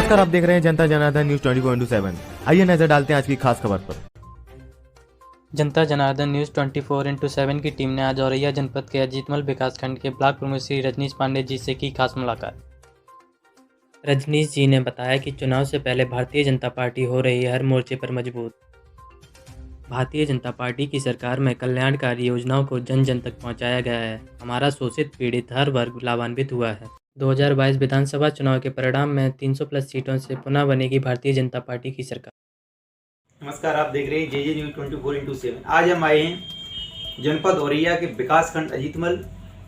नमस्कार, आप देख रहे हैं जनता जनार्दन न्यूज 24/7। आइए नजर डालते हैं आज की खास खबर पर। जनता जनार्दन न्यूज 24/7 की टीम ने आज औरैया जनपद के अजीतमल विकासखंड के ब्लॉक प्रमुख श्री रजनीश पांडे जी से की खास मुलाकात। रजनीश जी ने बताया कि चुनाव से पहले भारतीय जनता पार्टी हो रही है हर मोर्चे पर मजबूत। भारतीय जनता पार्टी की सरकार में कल्याणकारी योजनाओं को जन जन तक पहुंचाया गया है। हमारा शोषित पीड़ित हर वर्ग लाभान्वित हुआ है। 2022 विधानसभा चुनाव के परिणाम में 300 प्लस सीटों से पुनः बनेगी भारतीय जनता पार्टी की सरकार। नमस्कार, आप देख रहे हैं जे न्यूज 24/7। आज हम आए हैं जनपद औरैया के विकासखंड अजीतमल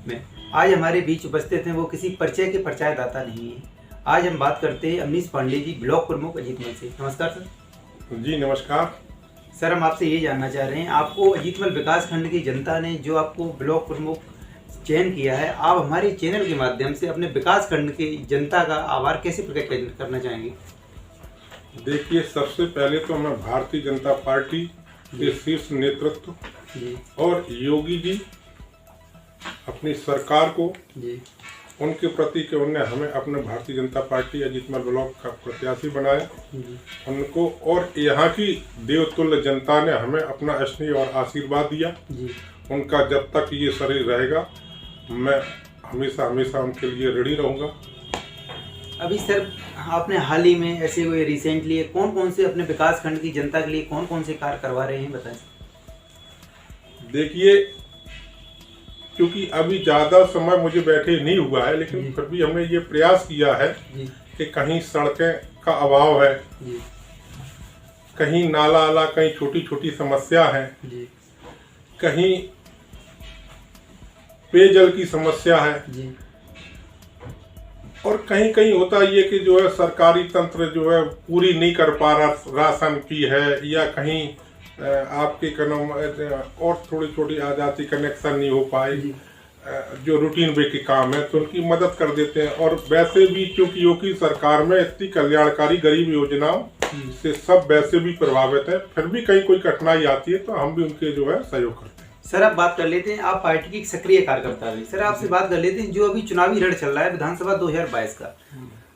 में। आज हमारे बीच उपस्थित हैं वो किसी परिचय के परिचयदाता नहीं है। आज हम बात करते हैं रजनीश पांडे जी, ब्लॉक प्रमुख अजीतमल से। नमस्कार सर। जी नमस्कार सर, हम आपसे ये जानना चाह रहे हैं, आपको अजीतमल विकासखंड की जनता ने जो आपको ब्लॉक प्रमुख चयन किया है, आप हमारे चैनल के माध्यम से अपने विकासखंड की जनता का आभार कैसे प्रकट करना चाहेंगे? देखिए, सबसे पहले तो मैं भारतीय जनता पार्टी के शीर्ष नेतृत्व और योगी जी अपनी सरकार को उनके प्रति के उन्होंने हमें अपने भारतीय जनता पार्टी अजीतमल ब्लॉक का प्रत्याशी बनाया, उनको और यहाँ की देवतुल्य जनता ने हमें अपना स्नेह और आशीर्वाद दिया। उनका जब तक ये शरीर रहेगा मैं हमेशा हमेशा उनके लिए ऋणी रहूँगा। अभी सर, आपने हाल ही में ऐसे कोई रिसेंटली कौन कौन से अपने विकासखंड की जनता के लिए कौन कौन से कार्य करवा रहे हैं, बताएं। देखिए, क्योंकि अभी ज़्यादा समय मुझे बैठे नहीं हुआ है, लेकिन फिर भी हमने ये प्रयास किया है कि कहीं सड़कें का अभाव है, कहीं नाला आला, कहीं छोटी छोटी समस्या है, कहीं पेयजल की समस्या है, और कहीं कहीं होता ये कि जो है सरकारी तंत्र जो है पूरी नहीं कर पा रहा राशन की है, या कहीं आपके और थोड़ी छोटी आजादी कनेक्शन नहीं हो पाए, जो रूटीन वे के काम है तो उनकी मदद कर देते हैं। और वैसे भी क्योंकि योगी सरकार में इतनी कल्याणकारी गरीब योजनाओं से सब वैसे भी प्रभावित है, फिर भी कहीं कोई कठिनाई आती है तो हम भी उनके जो है सहयोग करते हैं। सर, आप बात कर लेते हैं, आप पार्टी की सक्रिय कार्यकर्ता हैं। सर, आपसे बात कर लेते हैं, जो अभी चुनावी रण चल रहा है विधानसभा 2022 का,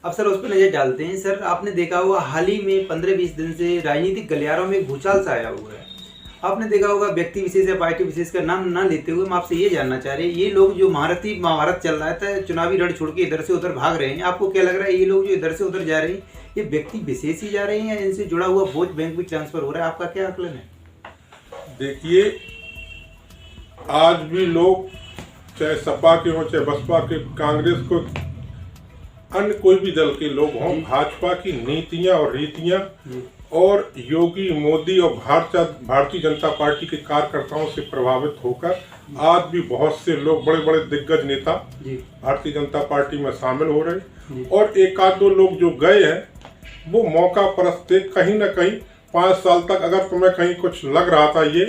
अब सर उस पर नजर डालते हैं। सर, आपने देखा होगा हाल ही में 15-20 दिन से राजनीतिक गलियारों में भूचाल सा आया हुआ है। आपने देखा होगा व्यक्ति विशेष या पार्टी विशेष का नाम ना लेते हुए हम आपसे ये जानना चाह रहे हैं, ये लोग जो महाभारत चल रहा था, चुनावी रण छोड़ के इधर से उधर भाग रहे हैं, आपको क्या लग रहा है ये लोग जो इधर से उधर जा रहे हैं ये व्यक्ति विशेष ही जा रहे हैं या इनसे जुड़ा हुआ वोट बैंक भी ट्रांसफर हो रहा है? आपका क्या आकलन है? देखिए, आज भी लोग चाहे सपा के हों, चाहे बसपा के, कांग्रेस को, अन्य कोई भी दल के लोग हों, भाजपा की नीतियां और रीतियां और योगी, मोदी और भारतीय जनता पार्टी के कार्यकर्ताओं से प्रभावित होकर आज भी बहुत से लोग, बड़े बड़े दिग्गज नेता भारतीय जनता पार्टी में शामिल हो रहे, और एक आध दो लोग जो गए हैं वो मौका परस्त थे। कहीं ना कहीं 5 साल तक अगर तुम्हें कहीं कुछ लग रहा था ये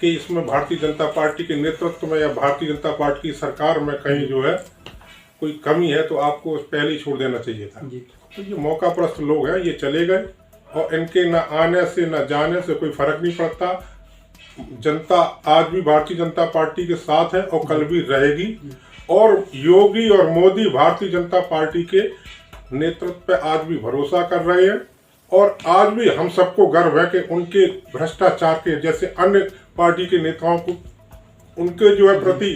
कि इसमें भारतीय जनता पार्टी के नेतृत्व में या भारतीय जनता पार्टी की सरकार में कहीं जो है कोई कमी है, तो आपको पहले ही छोड़ देना चाहिए था। तो ये मौका परस्त लोग हैं, ये चले गए और इनके न आने से न जाने से कोई फर्क नहीं पड़ता। जनता आज भी भारतीय जनता पार्टी के साथ है और कल भी रहेगी, और योगी और मोदी भारतीय जनता पार्टी के नेतृत्व पे आज भी भरोसा कर रहे हैं। और आज भी हम सबको गर्व है कि उनके भ्रष्टाचार के जैसे अन्य पार्टी के नेताओं को उनके जो है प्रति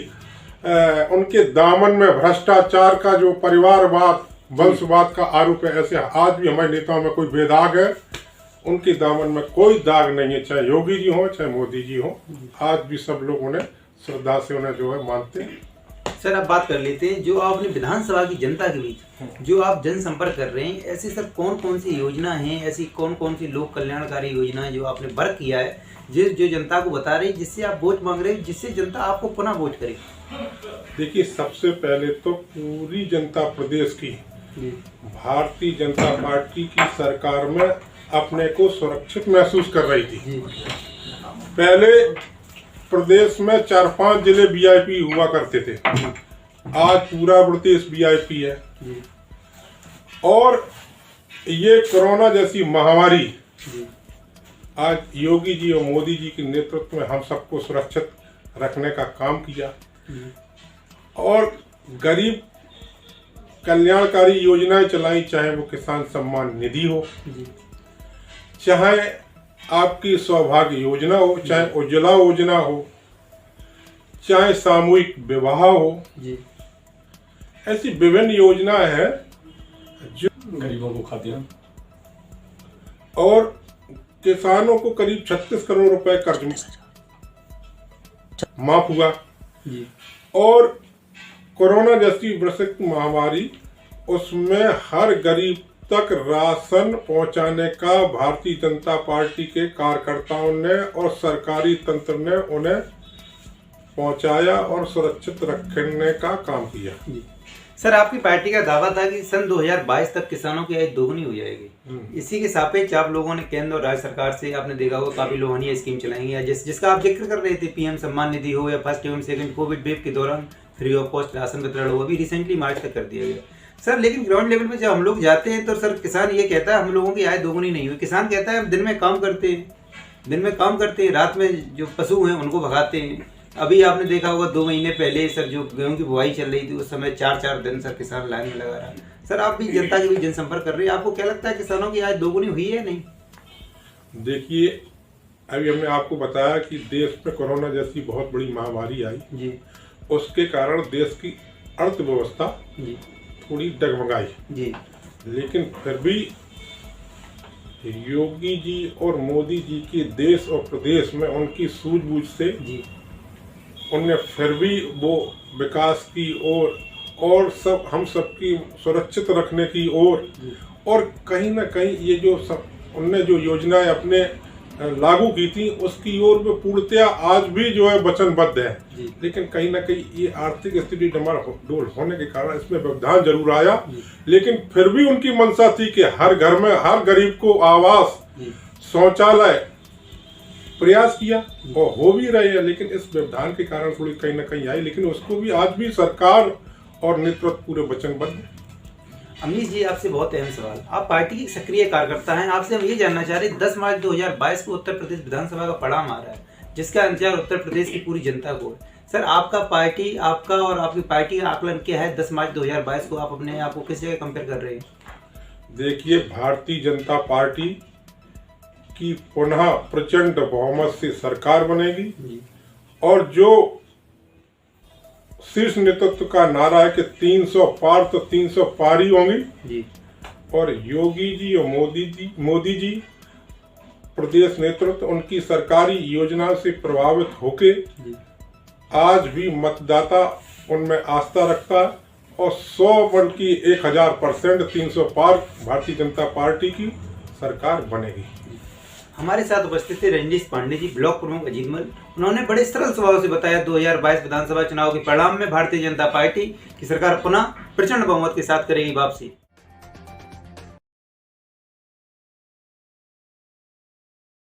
उनके दामन में भ्रष्टाचार का जो परिवारवाद, वंशवाद का आरोप है, ऐसे आज भी हमारे नेताओं में कोई बेदाग है, उनके दामन में कोई दाग नहीं है, चाहे योगी जी हो चाहे मोदी जी हो, आज भी सब लोग उन्हें श्रद्धा से उन्हें जो है मानते हैं। सर, आप बात कर लेते हैं, जो आपने विधानसभा की जनता के बीच जो आप जनसंपर्क कर रहे हैं, ऐसे सर कौन कौन सी योजना है, ऐसी कौन कौन सी लोक कल्याणकारी योजना है जो आपने वर्क किया है, जो जनता को बता रही है, जिससे आप वोट मांग रहे हैं, जिससे जनता आपको पुनः वोट करे? देखिए, सबसे पहले तो पूरी जनता प्रदेश की भारतीय जनता पार्टी की सरकार में अपने को सुरक्षित महसूस कर रही थी। पहले प्रदेश में 4-5 जिले वीआईपी हुआ करते थे, आज पूरा प्रदेश वीआईपी है। और ये कोरोना जैसी महामारी आज योगी जी और मोदी जी के नेतृत्व में हम सबको सुरक्षित रखने का काम किया, और गरीब कल्याणकारी योजनाएं चलाई, चाहे वो किसान सम्मान निधि हो, जी चाहे आपकी सौभाग्य योजना हो, चाहे उज्ज्वला योजना हो, चाहे सामूहिक विवाह हो, जी ऐसी विभिन्न योजनाएं हैं जो गरीबों को खाद्यान्न और किसानों को करीब 36 करोड़ रुपए कर्ज माफ हुआ। जी और कोरोना जैसी वैश्विक महामारी, उसमें हर गरीब तक राशन पहुंचाने का भारतीय जनता पार्टी के कार्यकर्ताओं ने और सरकारी तंत्र ने उन्हें पहुंचाया और सुरक्षित रखने का काम किया। जी सर, आपकी पार्टी का दावा था कि सन 2022 तक किसानों की आय दोगुनी हो जाएगी। इसी के सापेक्ष आप लोगों ने केंद्र और राज्य सरकार से, आपने देखा होगा, काफी लोभनीय स्कीम चलाएंगे, या जिसका आप जिक्र कर रहे थे, पीएम सम्मान निधि हो या फर्स्ट एवं सेकंड कोविड वेव के दौरान फ्री ऑफ कॉस्ट राशन वितरण हो, अभी रिसेंटली मार्च तक कर दिया गया। सर लेकिन ग्राउंड लेवल पे जब हम लोग जाते हैं तो सर किसान ये कहता है हम लोगों की आय दोगुनी नहीं हुई। किसान कहता है हम दिन में काम करते हैं, रात में जो पशु हैं उनको भगाते हैं। अभी आपने देखा होगा 2 महीने पहले सर जो गेहूं की बुआई चल रही थी, उस समय 4-4 दिन सर किसान लाइन में लगा रहा। सर आप भी जनता के बीच जनसंपर्क कर रहे हैं, आपको क्या लगता है किसानों की आय दोगुनी हुई है नहीं? देखिए, अभी हमने आपको बताया कि देश में कोरोना जैसी बहुत बड़ी महामारी आई जी, उसके कारण देश की अर्थव्यवस्था जी, थोड़ी डगमगाई, जी, लेकिन फिर भी योगी जी और मोदी जी के देश और प्रदेश में उनकी सूझबूझ से जी, उनने फिर भी वो विकास की और सब हम सबकी सुरक्षित रखने की और कहीं ना कहीं ये जो सब उनने जो योजनाएं अपने लागू की थी उसकी ओर वो पूर्णतया आज भी जो है वचनबद्ध है। लेकिन कहीं ना कहीं ये आर्थिक स्थिति डमाडोल होने के कारण इसमें व्यवधान जरूर आया, लेकिन फिर भी उनकी मंशा थी कि हर घर में हर गरीब को आवास, शौचालय प्रयास किया और हो भी रहे हैं। लेकिन इस व्यवधान के कारण थोड़ी कहीं ना कहीं आई, लेकिन उसको भी आज भी सरकार और नेतृत्व पूरे वचनबद्ध है। अमनीश जी आपसे बहुत अहम सवाल, आप पार्टी की सक्रिय कार्यकर्ता हैं, आपसे हम ये जानना चाह रहे हैं 10 मार्च 2022 को उत्तर प्रदेश विधानसभा का परिणाम आ रहा है जिसका इंतजार उत्तर प्रदेश की पूरी जनता को है। सर आपका और आपकी पार्टी का आकलन क्या है 10 मार्च 2022 को? आप अपने आप को किस जगह कंपेयर कर रहे हैं? देखिए, भारतीय जनता पार्टी की पुनः प्रचंड बहुमत से सरकार बनेगी और जो शीर्ष नेतृत्व का नारा है कि 300 पार तो 300 पार ही होंगी जी। और योगी जी और मोदी जी प्रदेश नेतृत्व उनकी सरकारी योजना से प्रभावित होके आज भी मतदाता उनमें आस्था रखता है और 1000% 300 पार भारतीय जनता पार्टी की सरकार बनेगी। हमारे साथ उपस्थित थे रजनीश पांडे जी, ब्लॉक प्रमुख अजीतमल। उन्होंने बड़े सरल स्वभाव से बताया 2022 विधानसभा चुनाव के परिणाम में भारतीय जनता पार्टी की सरकार पुनः प्रचंड बहुमत के साथ करेगी वापसी।